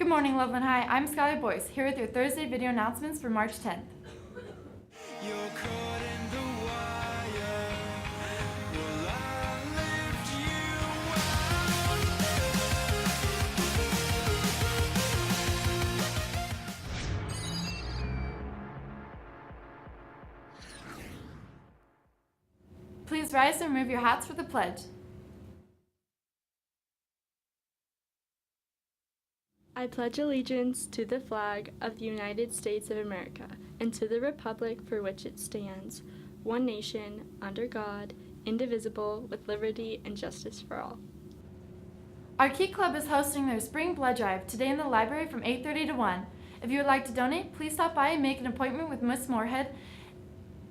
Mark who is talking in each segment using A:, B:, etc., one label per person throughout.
A: Good morning, Loveland High. I'm Skylar Boyce, here with your Thursday video announcements for March 10th.
B: You're caught in the wire. Will I lift you up?
A: Please rise and remove your hats for the pledge.
C: I pledge allegiance to the flag of the United States of America and to the republic for which it stands, one nation, under God, indivisible, with liberty and justice for all.
A: Our Key Club is hosting their spring blood drive today in the library from 8:30 to 1. If you would like to donate, please stop by and make an appointment with Miss Moorhead,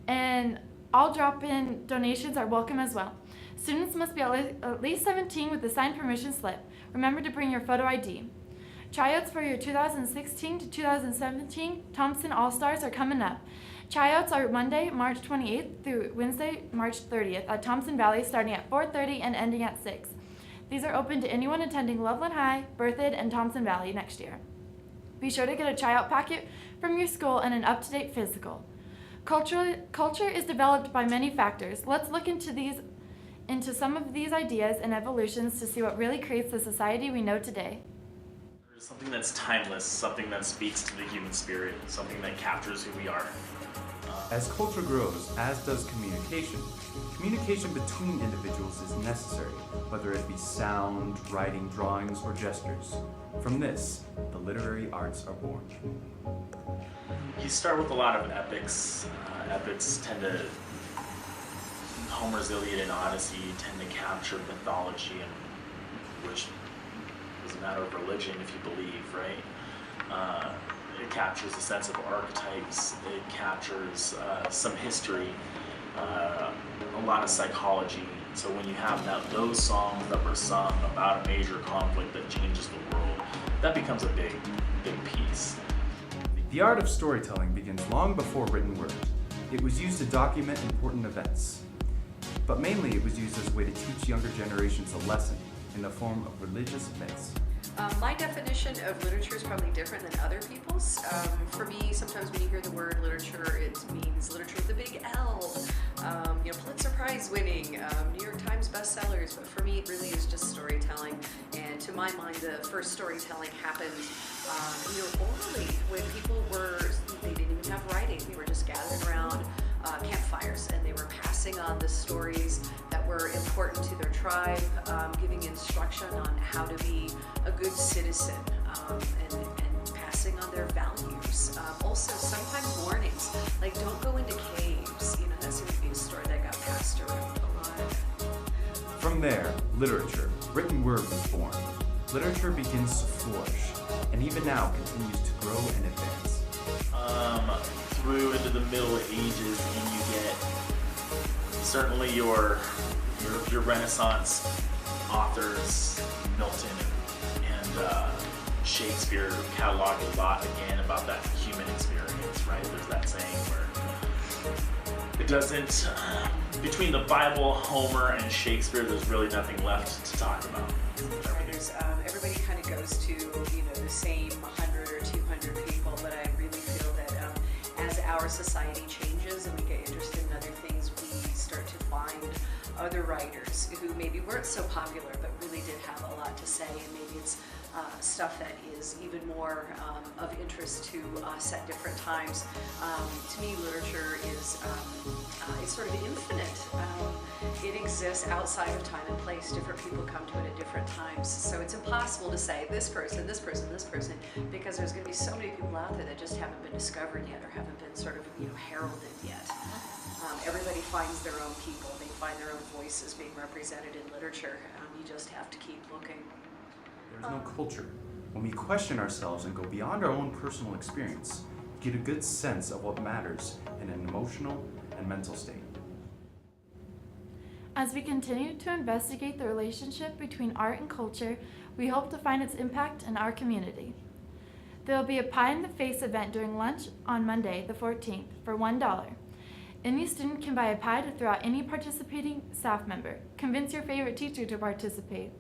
A: and all drop-in donations are welcome as well. Students must be at least 17 with a signed permission slip. Remember to bring your photo ID. Tryouts for your 2016 to 2017 Thompson All-Stars are coming up. Tryouts are Monday, March 28th through Wednesday, March 30th at Thompson Valley, starting at 4:30 and ending at 6. These are open to anyone attending Loveland High, Berthoud, and Thompson Valley next year. Be sure to get a tryout packet from your school and an up-to-date physical. Culture is developed by many factors. Let's look into some of these ideas and evolutions to see what really creates the society we know today.
D: Something that's timeless, something that speaks to the human spirit, something that captures who we are.
E: As culture grows, as does communication. Communication between individuals is necessary, whether it be sound, writing, drawings, or gestures. From this, the literary arts are born.
D: You start with a lot of epics. Epics tend to, Homer's Iliad and Odyssey tend to capture mythology, and which is a matter of religion if you believe, right? It captures a sense of archetypes, it captures some history, a lot of psychology. So when you have those songs that were sung about a major conflict that changes the world, that becomes a big piece.
E: The art of storytelling begins long before written word. It was used to document important events, but mainly it was used as a way to teach younger generations a lesson in the form of religious myths.
F: My definition of literature is probably different than other people's. For me, sometimes when you hear the word literature, it means literature with a big L, Pulitzer Prize winning, New York Times bestsellers, but for me it really is just storytelling. And to my mind, the first storytelling happened orally, when people they didn't even have writing, they were just gathered around campfires, and they were passing on the stories that were important to their tribe, giving instruction on how to be a good citizen, and passing on their values. Also, sometimes warnings, like don't go into caves. That seems to be a story that got passed around a lot.
E: From there, literature, written word, was born. Literature begins to flourish, and even now continues to grow and advance.
D: Through into the Middle Ages, and you get certainly your Renaissance authors, Milton and Shakespeare, catalog a lot again about that human experience, right? There's that saying where it doesn't, between the Bible, Homer, and Shakespeare, there's really nothing left to talk about.
F: Everybody kind of goes to the same 100 or 200 people, but I really feel that as our society changes and we get interested in other things, we start to find other writers who maybe weren't so popular but really did have a lot to say, and maybe it's stuff that is even more of interest to us at different times. To me, literature is sort of infinite. It exists outside of time and place. Different people come to it at different times. So it's impossible to say this person, because there's going to be so many people out there that just haven't been discovered yet, or haven't been sort of heralded yet. Everybody finds their own people. They find their own voices being represented in literature. You just have to keep looking.
E: There's no culture. When we question ourselves and go beyond our own personal experience, we get a good sense of what matters in an emotional and mental state.
A: As we continue to investigate the relationship between art and culture, we hope to find its impact in our community. There will be a Pie in the Face event during lunch on Monday, the 14th, for $1. Any student can buy a pie to throw out any participating staff member. Convince your favorite teacher to participate.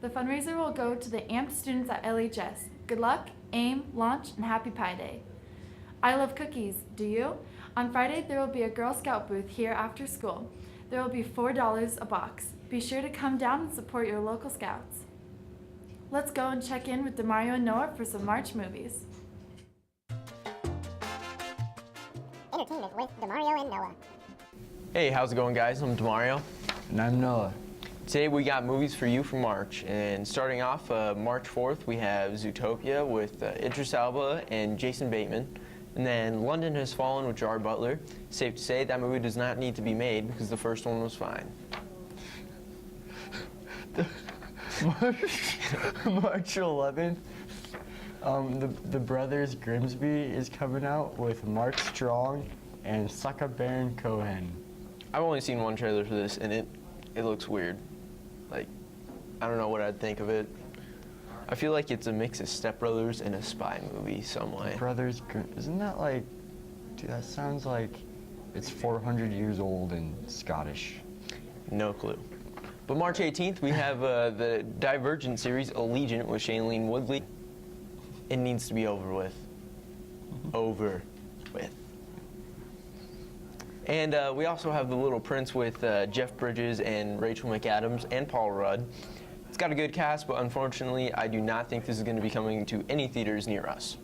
A: The fundraiser will go to the AMP students at KLHS. Good luck, aim, launch, and happy Pi Day. I love cookies, do you? On Friday, there will be a Girl Scout booth here after school. There will be $4 a box. Be sure to come down and support your local scouts. Let's go and check in with Demario and Noah for some March movies.
G: Entertainment with Demario and Noah.
H: Hey, how's it going, guys? I'm Demario.
I: And I'm Noah.
H: Today we got movies for you for March. And starting off, March 4th, we have Zootopia with Idris Elba and Jason Bateman. And then London Has Fallen with Gerard Butler. Safe to say that movie does not need to be made because the first one was fine.
I: March 11th, the Brothers Grimsby is coming out with Mark Strong and Sacha Baron Cohen.
H: I've only seen one trailer for this, and it looks weird. Like, I don't know what I'd think of it. I feel like it's a mix of Step Brothers and a spy movie some way.
I: Isn't that like, dude, that sounds like it's 400 years old and Scottish.
H: No clue. But March 18th, we have the Divergent series, Allegiant, with Shailene Woodley. It needs to be over with. Over with. And we also have The Little Prince with Jeff Bridges and Rachel McAdams and Paul Rudd. It's got a good cast, but unfortunately, I do not think this is going to be coming to any theaters near us.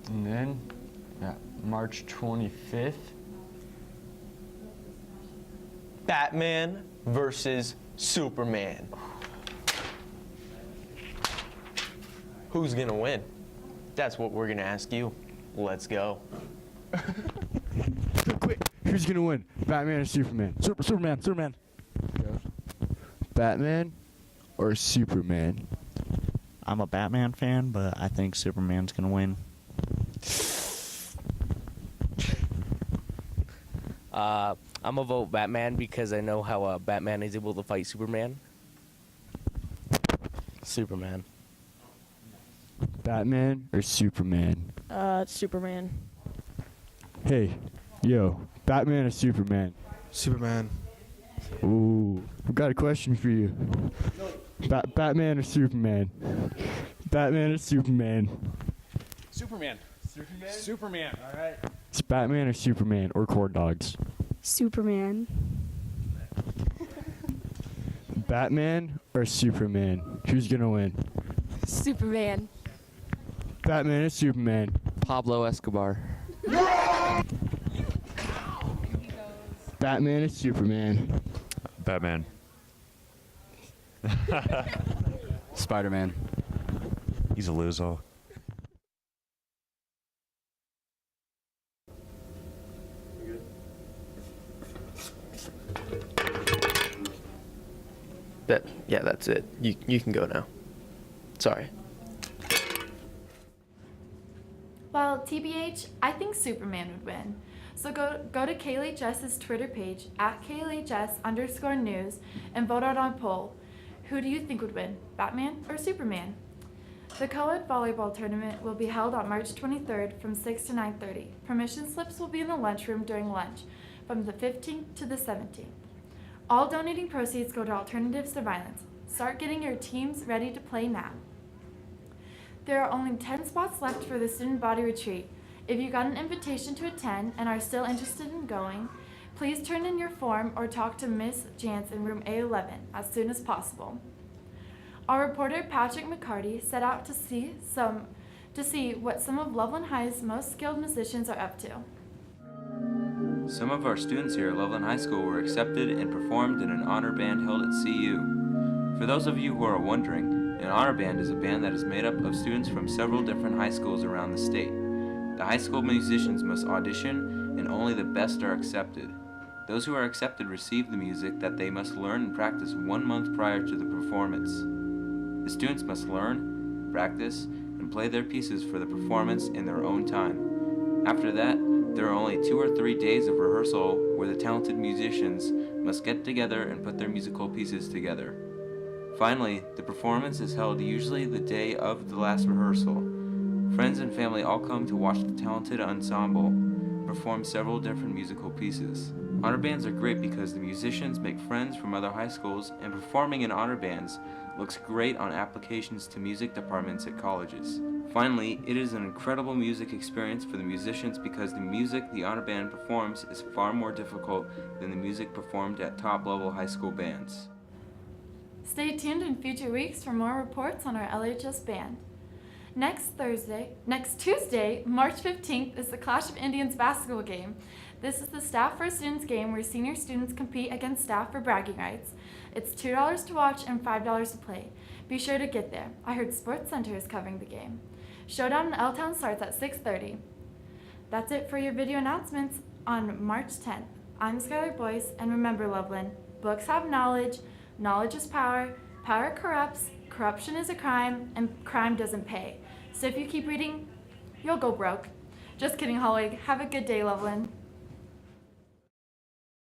I: And then, March 25th.
H: Batman versus Superman. Who's gonna win? That's what we're gonna ask you. Let's go.
J: Quick, who's gonna win? Batman or Superman? Superman. Batman or Superman?
K: I'm a Batman fan, but I think Superman's gonna win.
L: I'm gonna vote Batman because I know how Batman is able to fight Superman. Superman.
J: Batman or Superman?
M: Superman.
J: Hey, yo, Batman or Superman?
N: Superman.
J: Ooh, I've got a question for you. Batman or Superman? Batman or Superman?
N: Superman. Superman. All right.
J: It's Batman or Superman or corn dogs?
C: Superman.
J: Batman or Superman? Who's gonna win?
M: Superman.
J: Batman or Superman?
L: Pablo Escobar.
J: Batman or Superman?
N: Batman.
I: Spider-Man.
N: He's a loser.
H: That's it. You can go now. Sorry.
A: Well, TBH, I think Superman would win. So go to KLHS's Twitter page, @KLHS_news, and vote out on poll. Who do you think would win, Batman or Superman? The co-ed volleyball tournament will be held on March 23rd from 6 to 9:30. Permission slips will be in the lunchroom during lunch from the 15th to the 17th. All donating proceeds go to Alternatives to Violence. Start getting your teams ready to play now. There are only 10 spots left for the student body retreat. If you got an invitation to attend and are still interested in going, please turn in your form or talk to Ms. Jantz in room A11 as soon as possible. Our reporter Patrick McCarty set out to see what some of Loveland High's most skilled musicians are up to.
O: Some of our students here at Loveland High School were accepted and performed in an honor band held at CU. For those of you who are wondering, an honor band is a band that is made up of students from several different high schools around the state. The high school musicians must audition, and only the best are accepted. Those who are accepted receive the music that they must learn and practice 1 month prior to the performance. The students must learn, practice, and play their pieces for the performance in their own time. After that, there are only 2 or 3 days of rehearsal where the talented musicians must get together and put their musical pieces together. Finally, the performance is held usually the day of the last rehearsal. Friends and family all come to watch the talented ensemble perform several different musical pieces. Honor bands are great because the musicians make friends from other high schools, and performing in honor bands looks great on applications to music departments at colleges. Finally, it is an incredible music experience for the musicians because the music the honor band performs is far more difficult than the music performed at top-level high school bands.
A: Stay tuned in future weeks for more reports on our LHS band. Next Tuesday, March 15th, is the Clash of Indians basketball game. This is the Staff for Students game where senior students compete against staff for bragging rights. It's $2 to watch and $5 to play. Be sure to get there. I heard Sports Center is covering the game. Showdown in L-Town starts at 6:30. That's it for your video announcements on March 10th. I'm Skylar Boyce, and remember, Loveland, books have knowledge, knowledge is power, power corrupts, corruption is a crime, and crime doesn't pay. So if you keep reading, you'll go broke. Just kidding, Holwig. Have a good day, Loveland.